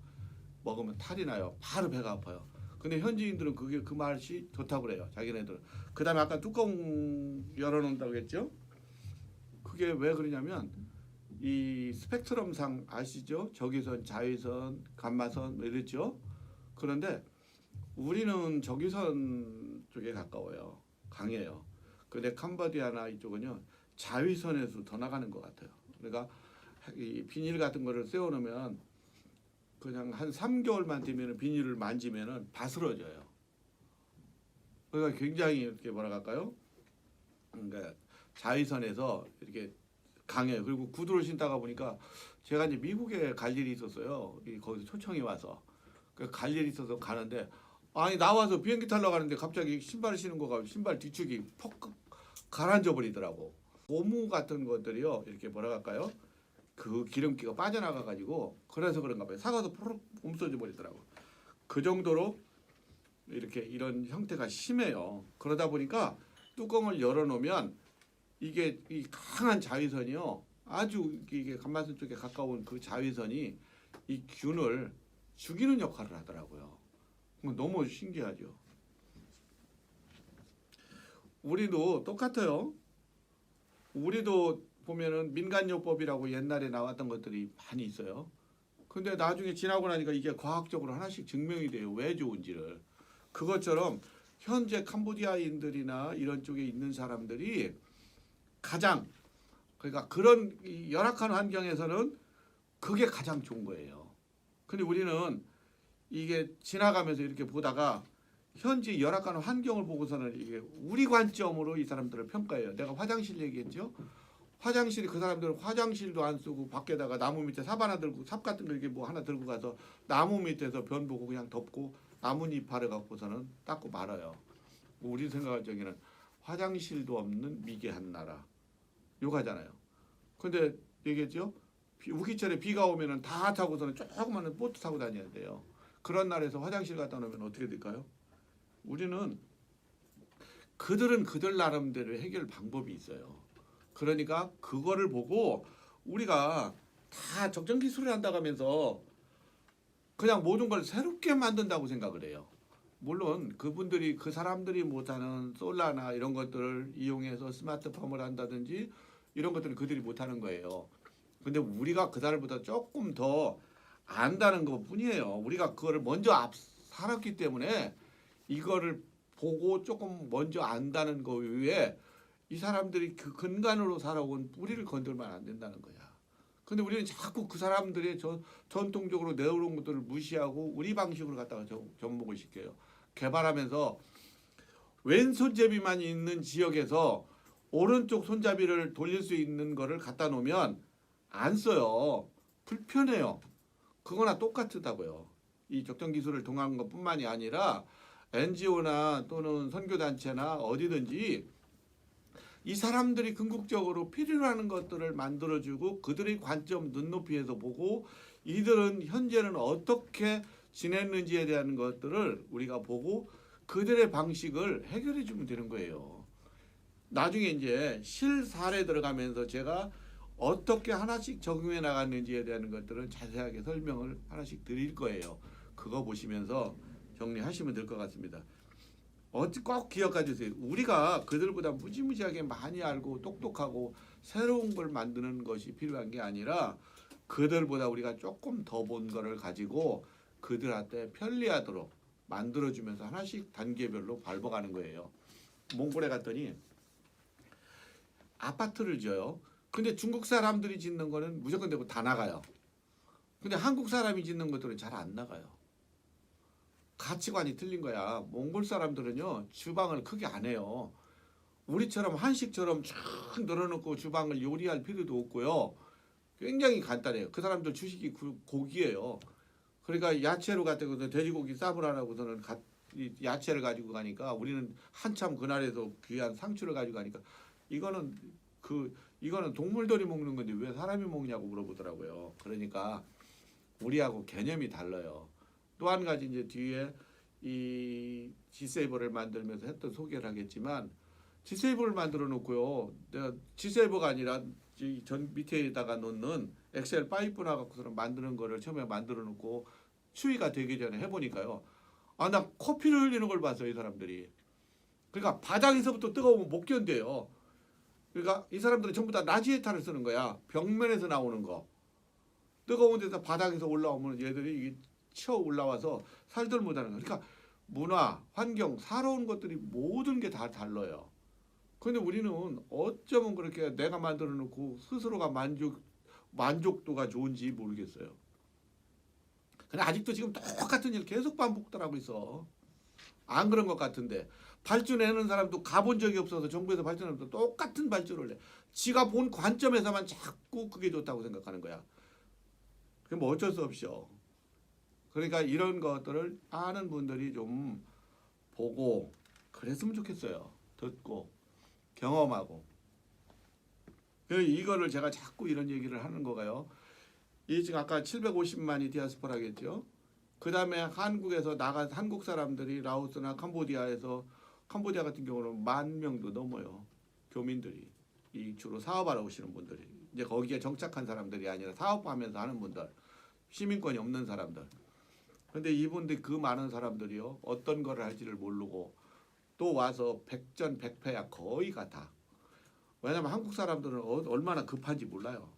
먹으면 탈이 나요. 바로 배가 아파요. 근데 현지인들은 그게 그 맛이 좋다고 그래요. 자기네들은. 그다음에 아까 뚜껑 열어놓는다고 했죠. 그게 왜 그러냐면 이 스펙트럼상 아시죠? 적외선, 자외선, 감마선 뭐 이랬죠. 그런데 우리는 적외선 쪽에 가까워요. 강해요. 근데 캄보디아나 이쪽은요 자외선에서 더 나가는 것 같아요. 그러니까 이 비닐 같은 거를 세워놓으면 그냥 한 3개월만 되면 비닐을 만지면은 바스러져요. 그러니까 굉장히 이렇게 뭐라 할까요? 그러니까 자외선에서 이렇게 강해요. 그리고 구두를 신다가 보니까 제가 이제 미국에 갈 일이 있었어요. 거기서 초청이 와서 갈 일이 있어서 가는데 아니 나와서 비행기 타려고 가는데 갑자기 신발을 신은 거가 신발 뒤축이 퍽 가라앉아 버리더라고. 고무 같은 것들이요 이렇게 뭐라 할까요? 그 기름기가 빠져나가 가지고 그래서 그런가 봐요. 사가서 푸르륵 없어져 버리더라고. 그 정도로 이렇게 이런 형태가 심해요. 그러다 보니까 뚜껑을 열어놓으면 이게 이 강한 자외선이요. 아주 이게 감마선 쪽에 가까운 그 자외선이 이 균을 죽이는 역할을 하더라고요. 너무 신기하죠. 우리도 똑같아요. 우리도 보면은 민간요법이라고 옛날에 나왔던 것들이 많이 있어요. 근데 나중에 지나고 나니까 이게 과학적으로 하나씩 증명이 돼요. 왜 좋은지를. 그것처럼 현재 캄보디아인들이나 이런 쪽에 있는 사람들이 가장 그러니까 그런 열악한 환경에서는 그게 가장 좋은 거예요. 근데 우리는 이게 지나가면서 이렇게 보다가 현재 열악한 환경을 보고서는 이게 우리 관점으로 이 사람들을 평가해요. 내가 화장실 얘기했죠. 화장실이 그 사람들은 화장실도 안 쓰고 밖에다가 나무 밑에 삽 하나 들고 삽 같은 거 이렇게 뭐 하나 들고 가서 나무 밑에서 변 보고 그냥 덮고 나뭇잎 바래 갖고서는 닦고 말아요. 우리 생각할 적에는 화장실도 없는 미개한 나라 욕하잖아요. 근데 얘기했죠. 우기철에 비가 오면은 다 타고서는 조그마한 보트 타고 다녀야 돼요. 그런 날에서 화장실 갖다 놓으면 어떻게 될까요? 우리는 그들은 그들 나름대로 해결 방법이 있어요. 그러니까 그거를 보고 우리가 다 적정 기술을 한다고 하면서 그냥 모든 걸 새롭게 만든다고 생각을 해요. 물론 그분들이 그 사람들이 못하는 솔라나 이런 것들을 이용해서 스마트팜을 한다든지 이런 것들은 그들이 못하는 거예요. 근데 우리가 그 사람보다 조금 더 안다는 것뿐이에요. 우리가 그거를 먼저 앞 살았기 때문에 이거를 보고 조금 먼저 안다는 거 외에 이 사람들이 그 근간으로 살아온 뿌리를 건들면 안 된다는 거야. 근데 우리는 자꾸 그 사람들의 전통적으로 내어온 것들을 무시하고 우리 방식으로 갖다가 접목을 시켜요. 개발하면서 왼손잡이만 있는 지역에서 오른쪽 손잡이를 돌릴 수 있는 거를 갖다 놓으면 안 써요. 불편해요. 그거나 똑같다고요. 이 적정 기술을 통한 것뿐만이 아니라 NGO나 또는 선교단체나 어디든지 이 사람들이 궁극적으로 필요로 하는 것들을 만들어주고 그들의 관점 눈높이에서 보고 이들은 현재는 어떻게 지냈는지에 대한 것들을 우리가 보고 그들의 방식을 해결해 주면 되는 거예요. 나중에 이제 실사례 들어가면서 제가 어떻게 하나씩 적용해 나갔는지에 대한 것들은 자세하게 설명을 하나씩 드릴 거예요. 그거 보시면서 정리하시면 될 것 같습니다. 꼭 기억해 주세요. 우리가 그들보다 무지무지하게 많이 알고 똑똑하고 새로운 걸 만드는 것이 필요한 게 아니라 그들보다 우리가 조금 더 본 거를 가지고 그들한테 편리하도록 만들어주면서 하나씩 단계별로 밟아가는 거예요. 몽골에 갔더니 아파트를 지어요. 근데 중국 사람들이 짓는 거는 무조건 되고 다 나가요. 근데 한국 사람이 짓는 것들은 잘 안 나가요. 가치관이 틀린 거야. 몽골 사람들은요 주방을 크게 안 해요. 우리처럼 한식처럼 쫙 늘어놓고 주방을 요리할 필요도 없고요. 굉장히 간단해요. 그 사람들 주식이 고기예요. 그러니까 야채로 갖다가 돼지고기 쌈을 하라고서는 야채를 가지고 가니까 우리는 한참 그날에서 귀한 상추를 가지고 가니까 이거는 동물들이 먹는 건데 왜 사람이 먹냐고 물어보더라고요. 그러니까 우리하고 개념이 달라요. 또 한 가지 이제 뒤에 이 G세이버를 만들면서 했던 소개를 하겠지만 G세이버를 만들어 놓고요. 내가 G세이버가 아니라 전 밑에다가 놓는 엑셀 파이프나 갖고서 만드는 거를 처음에 만들어 놓고 추위가 되기 전에 해보니까요. 아, 나 코피를 흘리는 걸 봤어요, 이 사람들이. 그러니까 바닥에서부터 뜨거우면 못 견뎌요. 그러니까 이 사람들은 전부 다 라지에타를 쓰는 거야. 벽면에서 나오는 거. 뜨거운 데서 바닥에서 올라오면 얘들이 치어 올라와서 살들 못하는 거야. 그러니까 문화, 환경, 살아온 것들이 모든 게 다 달라요. 그런데 우리는 어쩌면 그렇게 내가 만들어 놓고 스스로가 만족도가 좋은지 모르겠어요. 근데 아직도 지금 똑같은 일 계속 반복하고 있어. 안 그런 것 같은데 발전해는 사람도 가본 적이 없어서 정부에서 발전하면서 똑같은 발전을 해. 지가 본 관점에서만 자꾸 그게 좋다고 생각하는 거야. 그게 뭐 어쩔 수 없죠. 그러니까 이런 것들을 아는 분들이 좀 보고 그랬으면 좋겠어요. 듣고 경험하고. 이거를 제가 자꾸 이런 얘기를 하는 거가요. 이 지금 아까 750만이 디아스포라겠죠. 그 다음에 한국에서 나간 한국 사람들이 라오스나 캄보디아 같은 경우는 10,000명도 넘어요. 교민들이 이 주로 사업하러 오시는 분들이 이제 거기에 정착한 사람들이 아니라 사업하면서 하는 분들, 시민권이 없는 사람들. 근데 이분들 그 많은 사람들이요 어떤 거를 할지를 모르고 또 와서 백전백패야 거의 같아. 왜냐면 한국 사람들은 얼마나 급한지 몰라요.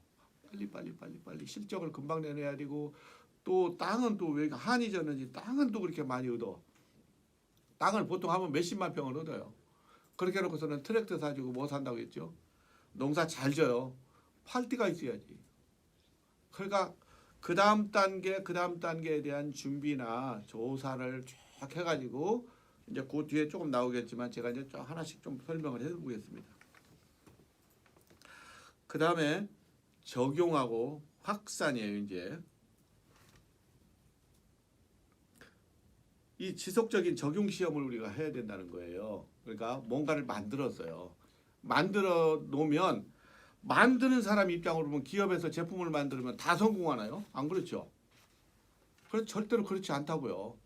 빨리 실적을 금방 내놔야 되고 또 땅은 또 왜 한이 졌는지 땅은 또 그렇게 많이 얻어. 땅을 보통 하면 몇십만 평을 얻어요. 그렇게 해놓고서는 트랙터 사주고 뭐 산다고 했죠. 농사 잘 져요. 팔 데가 있어야지. 그러니까 그 다음 단계에 대한 준비나 조사를 쫙 해가지고 이제 그 뒤에 조금 나오겠지만 제가 이제 좀 하나씩 좀 설명을 해보겠습니다. 그 다음에 적용하고 확산이에요. 이제 이 지속적인 적용 시험을 우리가 해야 된다는 거예요. 그러니까 뭔가를 만들었어요. 만들어 놓으면 만드는 사람 입장으로 보면 기업에서 제품을 만들면 다 성공하나요? 안 그렇죠. 그래서 절대로 그렇지 않다고요.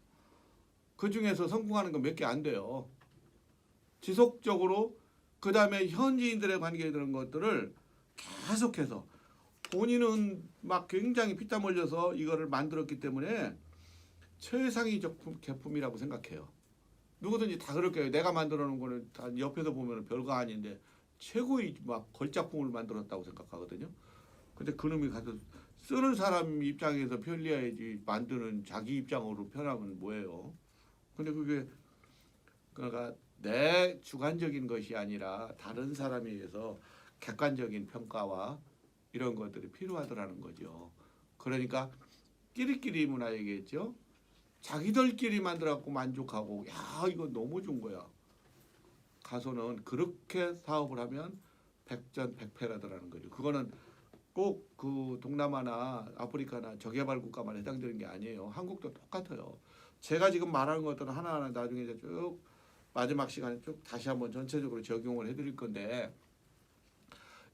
그 중에서 성공하는 건 몇 개 안 돼요. 지속적으로 그 다음에 현지인들의 관계에 드는 것들을 계속해서 본인은 막 굉장히 피땀 흘려서 이거를 만들었기 때문에 최상위 제품이라고 생각해요. 누구든지 다 그럴 거예요. 내가 만들어 놓은 거는 다 옆에서 보면 별거 아닌데 최고의 막 걸작품을 만들었다고 생각하거든요. 근데 그놈이 가서 쓰는 사람 입장에서 편리해야지 만드는 자기 입장으로 편하면 뭐예요? 근데 그게 그러니까 내 주관적인 것이 아니라 다른 사람에 의해서 객관적인 평가와 이런 것들이 필요하더라는 거죠. 그러니까 끼리끼리 문화 얘기했죠. 자기들끼리 만들어갖고 만족하고 야 이거 너무 좋은 거야. 가서는 그렇게 사업을 하면 백전백패라더라는 거죠. 그거는 꼭 그 동남아나 아프리카나 저개발 국가만 해당되는 게 아니에요. 한국도 똑같아요. 제가 지금 말하는 것들은 하나하나 나중에 이제 쭉 마지막 시간에 쭉 다시 한번 전체적으로 적용을 해드릴 건데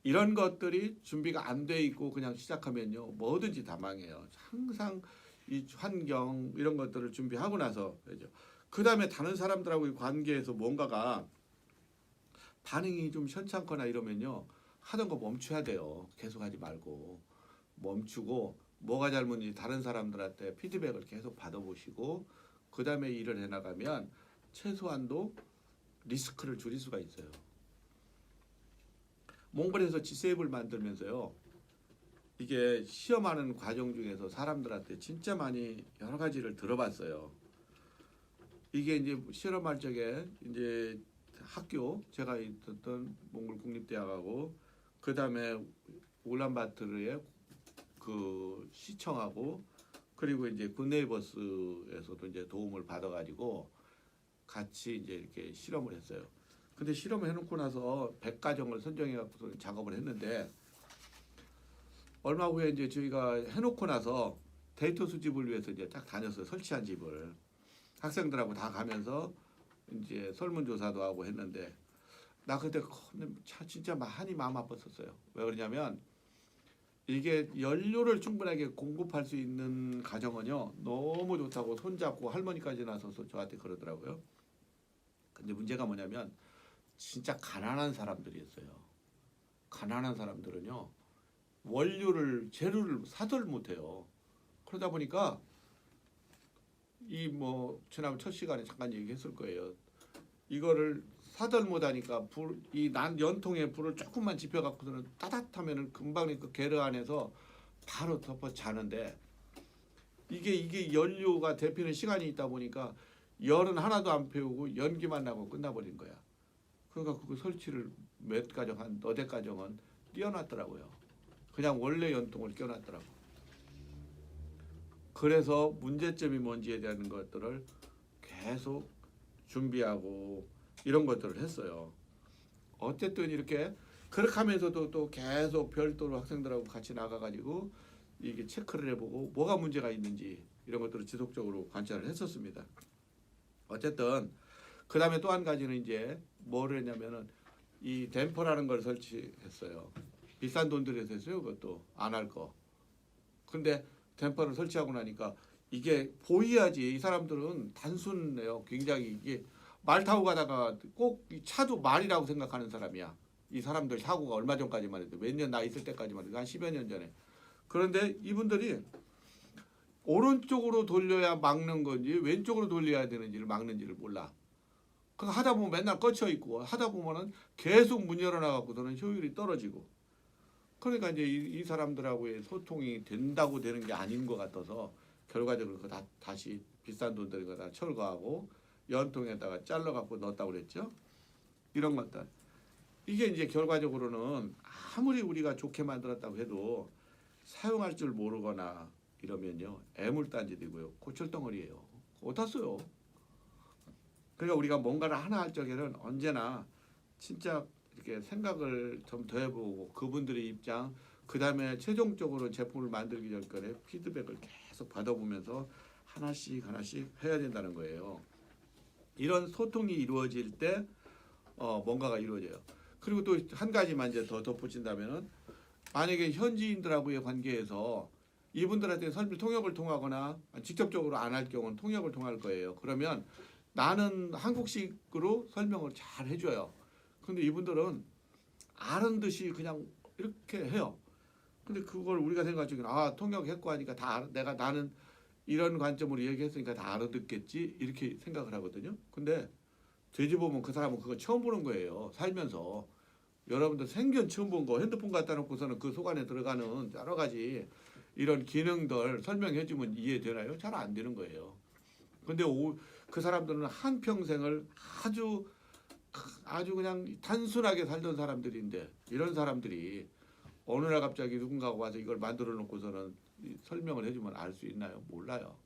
이런 것들이 준비가 안 돼 있고 그냥 시작하면요 뭐든지 다 망해요. 항상 이 환경 이런 것들을 준비하고 나서 그 다음에 다른 사람들하고의 관계에서 뭔가가 반응이 좀 현찮거나 이러면요 하던 거 멈춰야 돼요. 계속하지 말고 멈추고 뭐가 잘못인지 다른 사람들한테 피드백을 계속 받아보시고 그 다음에 일을 해나가면 최소한도 리스크를 줄일 수가 있어요. 몽골에서 G7을 만들면서요. 이게 시험하는 과정 중에서 사람들한테 진짜 많이 여러 가지를 들어봤어요. 이게 이제 실험할 적에 이제 학교 제가 있었던 몽골 국립대학하고 그 다음에 울란바토르의 그 시청하고 그리고 이제 굿네이버스에서도 이제 도움을 받아가지고 같이 이제 이렇게 실험을 했어요. 근데 실험을 해놓고 나서 100가정을 선정해갖고 작업을 했는데 얼마 후에 이제 저희가 해놓고 나서 데이터 수집을 위해서 이제 딱 다녔어요. 설치한 집을 학생들하고 다 가면서 이제 설문조사도 하고 했는데 나 그때 진짜 한이 마음 아팠었어요. 왜 그러냐면 이게 연료를 충분하게 공급할 수 있는 가정은요 너무 좋다고 손잡고 할머니까지 나서서 저한테 그러더라고요. 근데 문제가 뭐냐면 진짜 가난한 사람들이었어요. 가난한 사람들은요 재료를 사들 못해요. 그러다 보니까 이 뭐 지난 첫 시간에 잠깐 얘기했을 거예요. 이거를 사들 못하니까 연통에 불을 조금만 지펴갖고서는 따뜻하면은 금방 그 게르 안에서 바로 덮어 자는데 이게 연료가 데피는 시간이 있다 보니까 열은 하나도 안 태우고 연기만 나고 끝나버린 거야. 그러니까 그 설치를 몇 가정 한 너댓 가정은 띄워놨더라고요. 그냥 원래 연통을 껴놨더라고. 그래서 문제점이 뭔지에 대한 것들을 계속 준비하고 이런 것들을 했어요. 어쨌든 이렇게 그렇게 하면서도 또 계속 별도로 학생들하고 같이 나가가지고 이게 체크를 해보고 뭐가 문제가 있는지 이런 것들을 지속적으로 관찰을 했었습니다. 어쨌든 그 다음에 또 한 가지는 이제 뭐를 했냐면은 이 댐퍼라는 걸 설치했어요. 비싼 돈 들여서 했어요. 그것도 안 할 거. 근데 댐퍼를 설치하고 나니까 이게 보여야지. 이 사람들은 단순해요. 굉장히 이게 말 타고 가다가 꼭 이 차도 말이라고 생각하는 사람이야. 이 사람들 사고가 얼마 전까지만 해도 몇 년 나 있을 때까지만 해도 한 10여 년 전에. 그런데 이분들이 오른쪽으로 돌려야 막는 건지 왼쪽으로 돌려야 되는지를 막는지를 몰라. 그 하다 보면 맨날 꺼쳐 있고 하다 보면은 계속 문 열어놔갖고서는 효율이 떨어지고. 그러니까 이제 이 사람들하고의 소통이 된다고 되는 게 아닌 것 같아서 결과적으로 다시 비싼 돈 들인 거 다 철거하고 연통에다가 잘라갖고 넣었다고 그랬죠. 이런 것들. 이게 이제 결과적으로는 아무리 우리가 좋게 만들었다고 해도 사용할 줄 모르거나 이러면요 애물단지 되고요 고철덩어리예요. 어디다 써요? 그러니까 우리가 뭔가를 하나 할 적에는 언제나 진짜 이렇게 생각을 좀 더 해보고 그분들의 입장, 그 다음에 최종적으로 제품을 만들기 전까지 피드백을 계속 받아보면서 하나씩 해야 된다는 거예요. 이런 소통이 이루어질 때 뭔가가 이루어져요. 그리고 또 한 가지만 이제 더 덧붙인다면은 만약에 현지인들하고의 관계에서 이분들한테 통역을 통하거나 직접적으로 안 할 경우는 통역을 통할 거예요. 그러면 나는 한국식으로 설명을 잘 해줘요. 근데 이분들은 아는 듯이 그냥 이렇게 해요. 근데 그걸 우리가 생각할 적에는 통역했고 하니까 나는 이런 관점으로 얘기했으니까 다 알아듣겠지 이렇게 생각을 하거든요. 근데 되짚어보면 그 사람은 그거 처음 보는 거예요. 살면서. 여러분들 생전 처음 본 거 핸드폰 갖다 놓고서는 그 속 안에 들어가는 여러 가지 이런 기능들 설명해주면 이해되나요? 잘 안 되는 거예요. 근데 그 사람들은 한평생을 아주 그냥 단순하게 살던 사람들인데 이런 사람들이 어느 날 갑자기 누군가가 와서 이걸 만들어 놓고서는 설명을 해주면 알 수 있나요? 몰라요.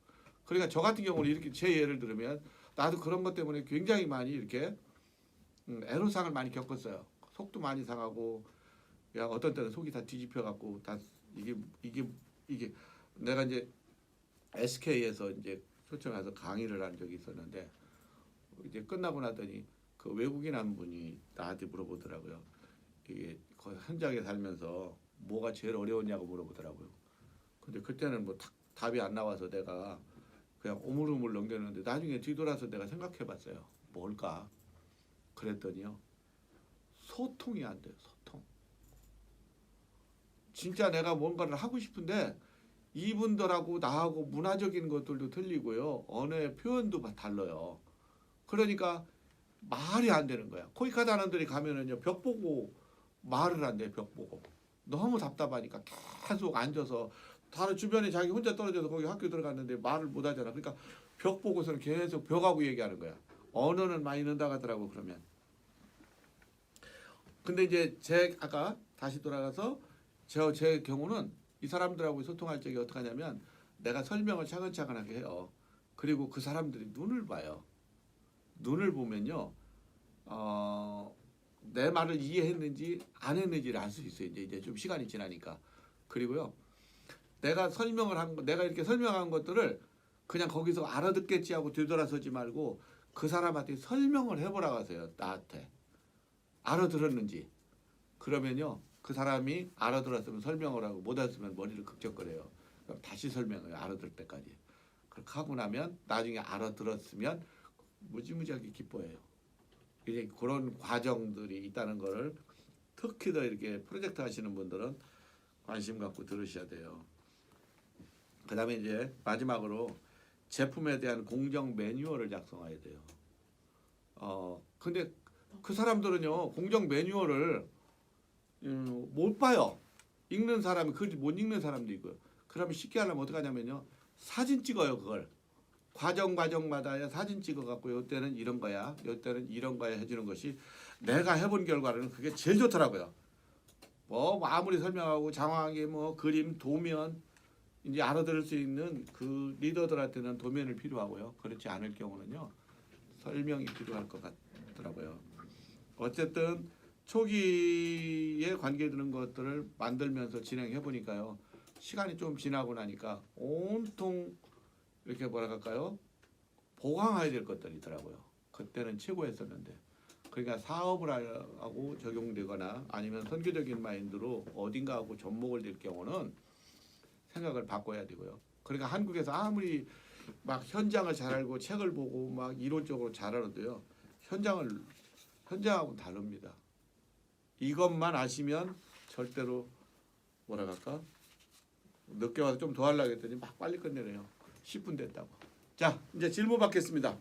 그러니까 저 같은 경우는 이렇게 제 예를 들으면 나도 그런 것 때문에 굉장히 많이 이렇게 애로사항을 많이 겪었어요. 속도 많이 상하고 어떤 때는 속이 다 뒤집혀 갖고 다 이게 내가 이제 SK에서 이제 초청해서 강의를 한 적이 있었는데 이제 끝나고 나더니 그 외국인 한 분이 나한테 물어보더라고요. 이게 그 현장에 살면서 뭐가 제일 어려웠냐고 물어보더라고요. 근데 그때는 뭐 답이 안 나와서 내가 그냥 오물오물 넘겼는데 나중에 뒤돌아서 내가 생각해봤어요. 뭘까? 그랬더니요. 소통이 안 돼요. 소통. 진짜 내가 뭔가를 하고 싶은데 이분들하고 나하고 문화적인 것들도 틀리고요. 언어의 표현도 달라요. 그러니까 말이 안 되는 거야. 코이카 단원들이 가면은요. 벽 보고 말을 안 돼. 벽 보고. 너무 답답하니까 계속 앉아서 다른 주변에 자기 혼자 떨어져서 거기 학교 들어갔는데 말을 못 하잖아. 그러니까 벽 보고서는 계속 벽하고 얘기하는 거야. 언어는 많이 는다 하더라고 그러면. 근데 이제 아까 다시 돌아가서 제 경우는 이 사람들하고 소통할 적에 어떻게 하냐면 내가 설명을 차근차근하게 해요. 그리고 그 사람들이 눈을 봐요. 눈을 보면요. 내 말을 이해했는지 안 했는지를 알 수 있어요. 이제 좀 시간이 지나니까. 그리고요. 내가 이렇게 설명한 것들을 그냥 거기서 알아듣겠지 하고 되돌아서지 말고 그 사람한테 설명을 해보라고 하세요. 나한테. 알아들었는지. 그러면요. 그 사람이 알아들었으면 설명을 하고 못 알았으면 머리를 극적거려요. 그럼 다시 설명해요. 알아들 때까지. 그렇게 하고 나면 나중에 알아들었으면 무지무지하게 기뻐해요. 이제 그런 과정들이 있다는 거를 특히 더 이렇게 프로젝트 하시는 분들은 관심 갖고 들으셔야 돼요. 그 다음에 이제 마지막으로 제품에 대한 공정 매뉴얼을 작성해야 돼요. 근데 그 사람들은요, 공정 매뉴얼을 못 봐요. 읽는 사람이 글 못 읽는 사람도 있고요. 그러면 쉽게 하려면 어떻게 하냐면요, 사진 찍어요. 그걸 과정마다 사진 찍어갖고 요때는 이런 거야, 요때는 이런 거야 해주는 것이 내가 해본 결과로는 그게 제일 좋더라고요. 뭐 아무리 설명하고 장황하게 뭐 그림, 도면 이제 알아들을 수 있는 그 리더들한테는 도면을 필요하고요. 그렇지 않을 경우는요, 설명이 필요할 것 같더라고요. 어쨌든 초기에 관계 드는 것들을 만들면서 진행해 보니까요, 시간이 좀 지나고 나니까 온통 이렇게 뭐랄까요, 보강해야 될 것들이 있더라고요. 그때는 최고였었는데. 그러니까 사업을 하고 적용되거나 아니면 선교적인 마인드로 어딘가 하고 접목을 될 경우는 생각을 바꿔야 되고요. 그러니까 한국에서 아무리 막 현장을 잘 알고 책을 보고 막 이론적으로 잘 알아도요, 현장하고는 다릅니다. 이것만 아시면 절대로 뭐라 할까, 늦게 와서 좀 더 하려고 했더니 막 빨리 끝내네요. 10분 됐다고. 자, 이제 질문 받겠습니다.